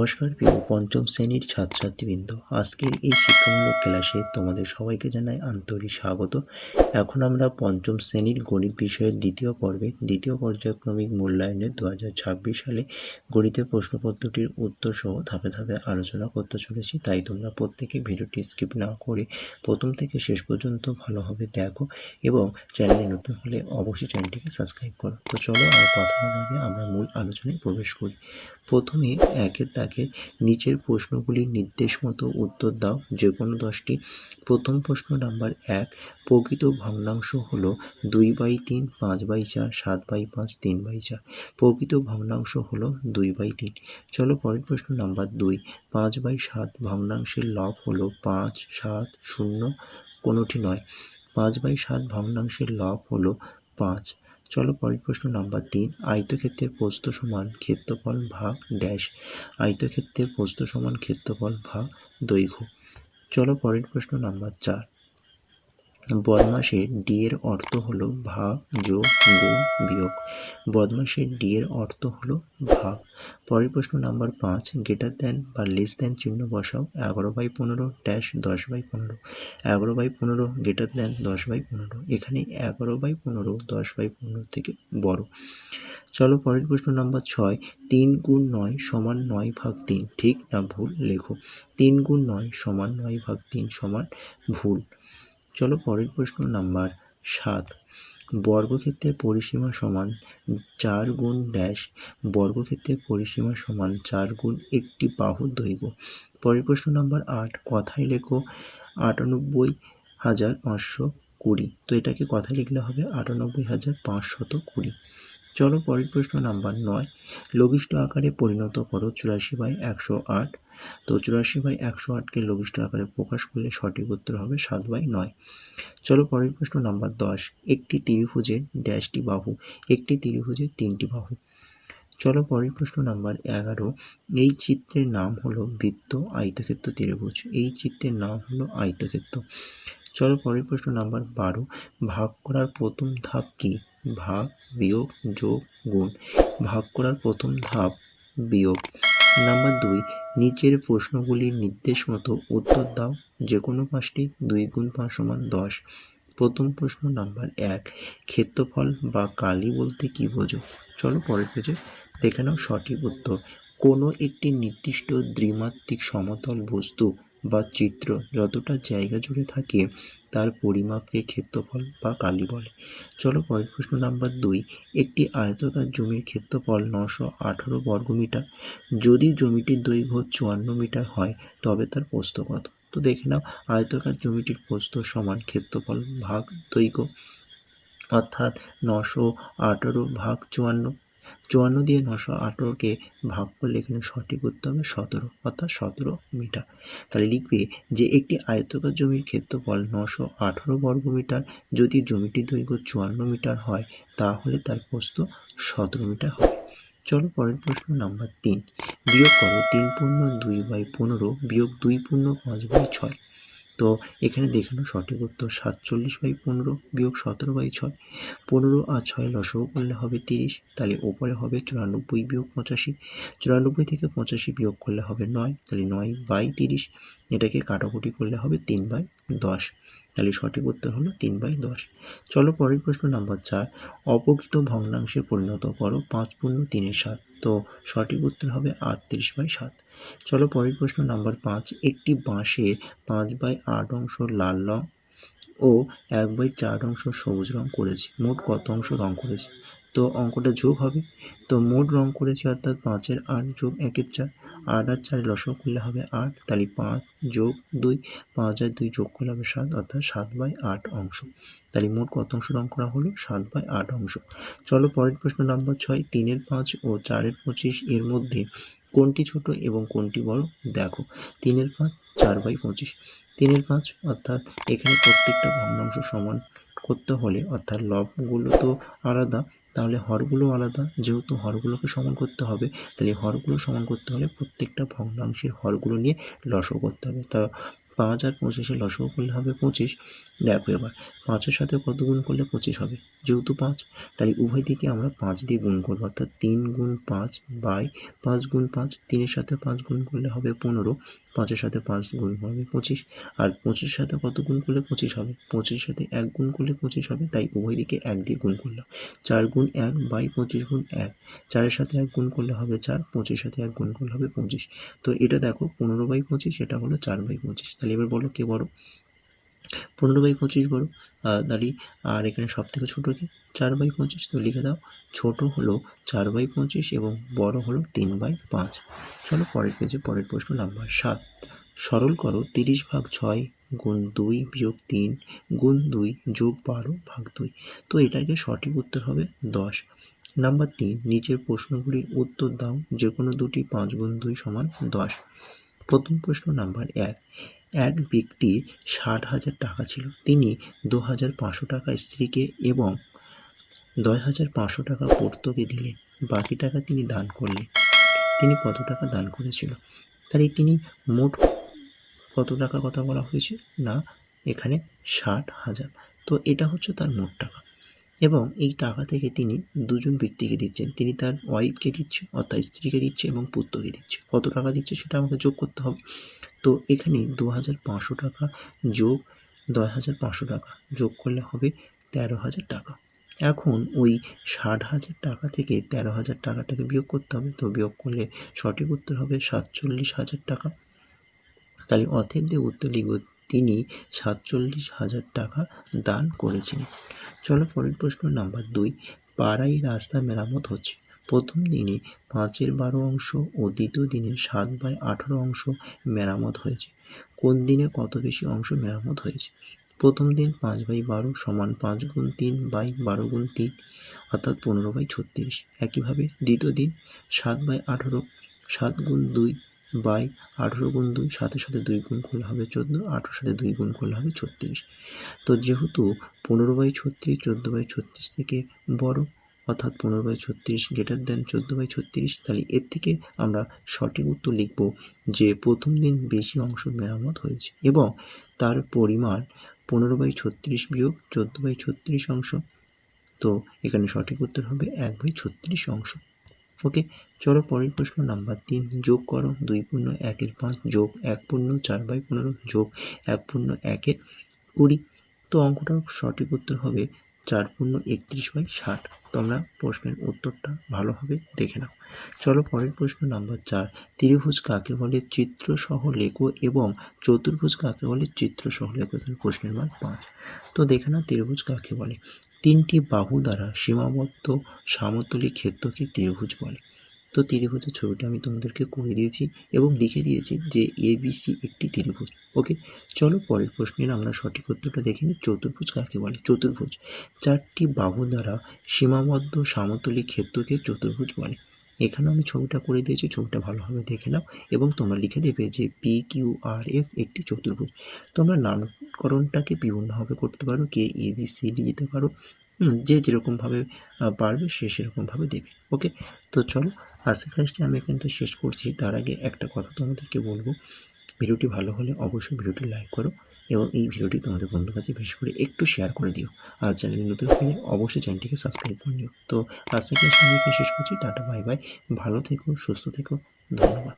নমস্কার প্রিয় পঞ্চম শ্রেণীর ছাত্রছাত্রীবৃন্দ, আজকের এই শিক্ষামূলক ক্লাসে তোমাদের সবাইকে জানাই আন্তরিক স্বাগত। এখন আমরা পঞ্চম শ্রেণীর গণিত বিষয়ের দ্বিতীয় পর্বে দ্বিতীয় পর্যায়ক্রমিক মূল্যায়নের 2026 সালে গণিতের প্রশ্নপত্রটির উত্তর সহ ধাপে ধাপে আলোচনা করতে চলেছি। তাই তোমরা প্রত্যেকে ভিডিওটি স্কিপ না করে প্রথম থেকে শেষ পর্যন্ত ভালোভাবে দেখো এবং চ্যানেলে নতুন হলে অবশ্যই চ্যানেলটিকে সাবস্ক্রাইব করো। তো চলো আর কথা না বাড়িয়ে আমরা মূল আলোচনায় প্রবেশ করি। প্রথমে একের দাগে নিচের প্রশ্নগুলির নির্দেশ মতো উত্তর দাও, যে কোনো 10টি। প্রথম প্রশ্ন নাম্বার 1, প্রকৃত ভগ্নাংশ হলো 2/3, 5/4, 7/5, 3/4। প্রকৃত ভগ্নাংশ হলো 2/3। চলো পরের প্রশ্ন নাম্বার 2, 5/7 ভগ্নাংশের লব হলো 5, 7, 0 কোনোটি নয়। 5/7 ভগ্নাংশের লব হলো 5। চলো পরের প্রশ্ন নাম্বার 3, আয়তক্ষেত্রের প্রস্থ সমান ক্ষেত্রফল ভাগ ড্যাশ। আয়তক্ষেত্রের প্রস্থ সমান ক্ষেত্রফল ভাগ দৈর্ঘ্য। চলো পরের প্রশ্ন নাম্বার 4, বদমাশের ডি এর অর্থ হলো ভাগ, যোগ, গুণ, বিয়োগ। বদমাশের ডি এর অর্থ হলো ভাগ। পরের প্রশ্ন নাম্বার 5, গ্রেটার দ্যান বা লেস দ্যান চিহ্ন বসাও। 11/15 ড্যাশ 10/15। 11/15 greater than 10/15। এখানে 11/15 10/15 থেকে বড়। চলো পরের প্রশ্ন নাম্বার 6, 3 গুণ 9 সমান 9/3, ঠিক না ভুল লেখো। 3 গুণ 9 সমান 9/3 সমান ভুল। চলো পরের প্রশ্ন নাম্বার 7, বর্গক্ষেত্রের পরিসীমা সমান 4 গুণ ড্যাশ। বর্গক্ষেত্রের পরিসীমা সমান 4 গুণ একটি বাহুর দৈর্ঘ্য। পরের প্রশ্ন নাম্বার 8, কথায় লেখো 98,520। তো এটাকে কথায় লিখলে হবে 98,520। চলো পরের প্রশ্ন নাম্বার 9, লঘিষ্ঠ আকারে পরিণত করো 84/108। তো 84/108কে লঘিষ্ঠ আকারে প্রকাশ করলে সঠিক উত্তর হবে 7/9। চলো পরের প্রশ্ন নাম্বার 10, একটি ত্রিভুজের ড্যাশটি বাহু। একটি ত্রিভুজের 3টি বাহু। চলো পরের প্রশ্ন নাম্বার 11, এই চিত্রের নাম হলো বৃত্ত, আয়তক্ষেত্র, ত্রিভুজ। এই চিত্রের নাম হলো আয়তক্ষেত্র। চলো পরের প্রশ্ন নাম্বার 12, ভাগ করার প্রথম ধাপ কি? ভাগ, বিয়োগ, যোগ, গুণ। ভাগ করার প্রথম ধাপ বিয়োগ। নাম্বার 2, নিচের প্রশ্নগুলির নির্দেশ মতো উত্তর দাও, যে কোনো 5টি। 2 গুণ 5 সমান 10। প্রথম প্রশ্ন নাম্বার 1, ক্ষেত্রফল বা কালি বলতে কি বোঝো? চলো পরের পেজে দেখে নাও সঠিক উত্তর। কোনো একটি নির্দিষ্ট দ্বিমাত্রিক সমতল বস্তু বা চিত্র যতটা জায়গা জুড়ে থাকে তার পরিমাপকে ক্ষেত্রফল বা কালি বলে। চলো পরের প্রশ্ন নাম্বার 2, একটি আয়তাকার জমির ক্ষেত্রফল 918 বর্গমিটার। যদি জমিটির দৈর্ঘ্য 54 মিটার হয় তবে তার প্রস্থ কত? তো দেখে নাও, আয়তাকার জমিটির প্রস্থ সমান ক্ষেত্রফল ভাগ দৈর্ঘ্য, অর্থাৎ 918 ভাগ 54। 54 দিয়ে 918কে ভাগ করলে এখানে সঠিক উত্তর হবে 17, অর্থাৎ 17 মিটার। তাহলে লিখবে যে একটি আয়তাকার জমির ক্ষেত্রফল 918 বর্গমিটার, যদি জমিটির দৈর্ঘ্য 54 মিটার হয় তাহলে তার প্রস্থ 17 মিটার হবে। চলো পরের প্রশ্ন নাম্বার 3, বিয়োগ করো 3 পূর্ণ 2/15 বিয়োগ 2 পূর্ণ 5/6। তো এখানে দেখে নাও সঠিক উত্তর 47/15 বিয়োগ 17/6। 15 আর 6 লসাগু করলে হবে 30, তাহলে ওপরে হবে 94 বিয়োগ 85। 94 থেকে 85 বিয়োগ করলে হবে 9, তাহলে 9/30। এটাকে কাটাকুটি করলে হবে 3/10, তাহলে সঠিক উত্তর হলো 3/10। চলো পরের প্রশ্ন নাম্বার 4, অপ্রকৃত ভগ্নাংশে পরিণত করো 5 পূর্ণ 3/7। তো সঠিক উত্তর হবে 38/7। চলো পরের প্রশ্ন নাম্বার 5, একটি বাঁশে 5/8 অংশ লাল রং ও 1/4 অংশ সবুজ রং করেছি, মোট কত অংশ রং করেছি? তো অঙ্কটা যোগ হবে। তো মোট রং করেছি অর্থাৎ 5 এর 8 যোগ 1 এর 4। 8 আর 4 লসাগু করলে হবে 8, তাহলে 5 যোগ 2, 5 আর 2 যোগ করলে হবে 7, অর্থাৎ 7/8 অংশ। তাহলে মোট কত অংশ রং করা হলো? 7/8 অংশ। চলো পরের প্রশ্ন নাম্বার 6, 3 এর 5 ও 4 এর 25 এর মধ্যে কোনটি ছোট এবং কোনটি বড় দেখো। 3 এর 5 4/25। 3 এর 5 অর্থাৎ এখানে প্রত্যেকটা ভগ্নাংশ সমান করতে হলে, অর্থাৎ লবগুলো তো আলাদা, তাহলে হরগুলো আলাদা। যেহেতু হরগুলোকে সমান করতে হবে, তাহলে হরগুলো সমান করতে হলে প্রত্যেকটা ভগ্নাংশের হরগুলো নিয়ে লসাগু করতে হবে। তা 5 আর 25 লসাগু করলে হবে 25। দেখো এবার 5-এর সাথে কত গুণ করলে 25 হবে, যেহেতু 5 তাই উভয় দিকে আমরা 5 দিয়ে গুণ করবো, অর্থাৎ 3 গুণ 5 বাই 5 গুণ 5, 3-এর সাথে 5 গুণ করলে হবে 15, 5-এর সাথে 5 গুণ হবে 25, আর 25-এর সাথে কত গুণ করলে 25 হবে, 25-এর সাথে 1 গুণ করলে 25 হবে, তাই উভয় দিকে 1 দিয়ে গুণ করলাম। 4 গুণ 1 বাই 25 গুণ 1, 4-এর সাথে 1 গুণ করলে হবে 4, 25-এর সাথে 1 গুণ করলে হবে 25। তো এটা দেখো 15/25, এটা হলো 4/25। তাহলে এবার বলো কে বড়? 15/25 বড়। তাহলে আর এখানে সব থেকে ছোটো কি? 4/25। তো লিখে দাও, ছোট হলো 4/25 এবং বড় হলো 3/5। চলো পরের পেজে পরের প্রশ্ন নাম্বার 7। সরল করো 30/6 গুণ 2 বিয়োগ 3 গুণ 2 যোগ 12 ভাগ 2। তো এটাকে সঠিক উত্তর হবে 10। নাম্বার 3, নিচের প্রশ্নগুলির উত্তর দাও, যে কোনো দুটি 5 গুণ 2 সমান 10। প্রথম প্রশ্ন নাম্বার 1, এক ব্যক্তির 60,000 টাকা ছিল, তিনি 2,500 টাকা স্ত্রীকে এবং 10,500 টাকা পূর্তকে দিলেন, বাকি টাকা তিনি দান করলেন। তিনি কত টাকা দান করেছিল? তাহলে তিনি মোট কত টাকা কথা বলা হয়েছে? না, এখানে 60,000। তো এটা হচ্ছে তার মোট টাকা, এবং এই টাকা থেকে তিনি দুজন ব্যক্তিকে দিচ্ছেন। তিনি তার ওয়াইফকে দিচ্ছে, অর্থাৎ স্ত্রীকে দিচ্ছে, এবং পুত্রকে দিচ্ছে। কত টাকা দিচ্ছে সেটা আমাকে যোগ করতে হবে। তো এখানে 2,500 টাকা যোগ 10,500 টাকা যোগ করলে হবে 13,000 টাকা। এখন ওই 60,000 টাকা থেকে 13,000 টাকাটাকে বিয়োগ করতে হবে। তো বিয়োগ করলে সঠিক উত্তর হবে 47,000 টাকা। তাহলে অতএব দিয়ে উত্তর লিখব, তিনি 47,000 টাকা দান করেছেন। চলো পরের প্রশ্ন নাম্বার 2, পাড়ায় রাস্তা মেরামত হচ্ছে। প্রথম দিনে 5/12 অংশ ও দ্বিতীয় দিনে 7/18 অংশ মেরামত হয়েছে। কোন দিনে কত বেশি অংশ মেরামত হয়েছে? প্রথম দিন 5/12 সমান 5 গুণ 3 বাই 12 গুণ 3, অর্থাৎ 15/36। একইভাবে দ্বিতীয় দিন 7/18, 7 গুণ 2 বাই 18 গুণ 2, 7-এর সাথে 2 গুণ করলে হবে 14, 18-এর সাথে 2 গুণ করলে হবে 36। তো যেহেতু 15/36 14/36 থেকে বড়, অর্থাৎ 15/36 গ্রেটার দেন 14/36, তাহলে এর থেকে আমরা সঠিক উত্তর লিখব যে প্রথম দিন বেশি অংশ মেরামত হয়েছে এবং তার পরিমাণ 15/36 বিয়োগ 14/36 অংশ। তো এখানে সঠিক উত্তর হবে 1/36 অংশ। ওকে, চলো পরের প্রশ্ন নাম্বার 3, যোগ করো 2 পূর্ণ 1-এর 5 যোগ 1 পূর্ণ 4/15 যোগ 1 পূর্ণ 1-এর 20। তো অঙ্কটার সঠিক উত্তর হবে 4 পূর্ণ 31/60। তোমরা প্রশ্নের উত্তরটা ভালোভাবে দেখে নাও। চলো পরের প্রশ্ন নাম্বার 4, ত্রিভুজ কাকে বলে চিত্রসহ লেখো এবং চতুর্ভুজ কাকে বলে চিত্রসহ লেখো। প্রশ্নের মান 5। তো দেখে নাও ত্রিভুজ কাকে বলে। 3টি বাহু দ্বারা সীমাবদ্ধ সমতলী ক্ষেত্রকে ত্রিভুজ বলে। তো ত্রিভুজের ছবিটা আমি তোমাদেরকে করে দিয়েছি এবং লিখে দিয়েছি যে ABC একটি ত্রিভুজ। ওকে, চলো পরের প্রশ্নের আমরা সঠিক উত্তরটা দেখে নিই। চতুর্ভুজ কাকে বলে? চতুর্ভুজ 4টি বাহু দ্বারা সীমাবদ্ধ সমতলী ক্ষেত্রকে চতুর্ভুজ বলে। এখানে আমি ছবিটা করে দিয়েছি, ছবিটা ভালোভাবে দেখে নাও এবং তোমরা লিখে দেবে যে PQRS একটি চতুর্ভুজ। তোমরা নামকরণটাকে বিভিন্নভাবে করতে পারো, কে ABCD দিতে পারো, যে যেরকমভাবে পারবে সে সেরকমভাবে দেবে। ওকে, তো চলো আজকের ক্লাসটি আমি কিন্তু শেষ করছি। তার আগে একটা কথা তোমাদেরকে বলবো, ভিডিওটি ভালো হলে অবশ্যই ভিডিওটি লাইক করো এবং এই ভিডিওটি তোমাদের বন্ধুর কাছে বেশি করে একটু শেয়ার করে দিও। আর চ্যানেলে নতুন হলে অবশ্যই চ্যানেলটিকে সাবস্ক্রাইব করে নিও। তো আজকের ক্লাসটি আমি শেষ করছি। টাটা, বাই বাই, ভালো থেকো, সুস্থ থেকো, ধন্যবাদ।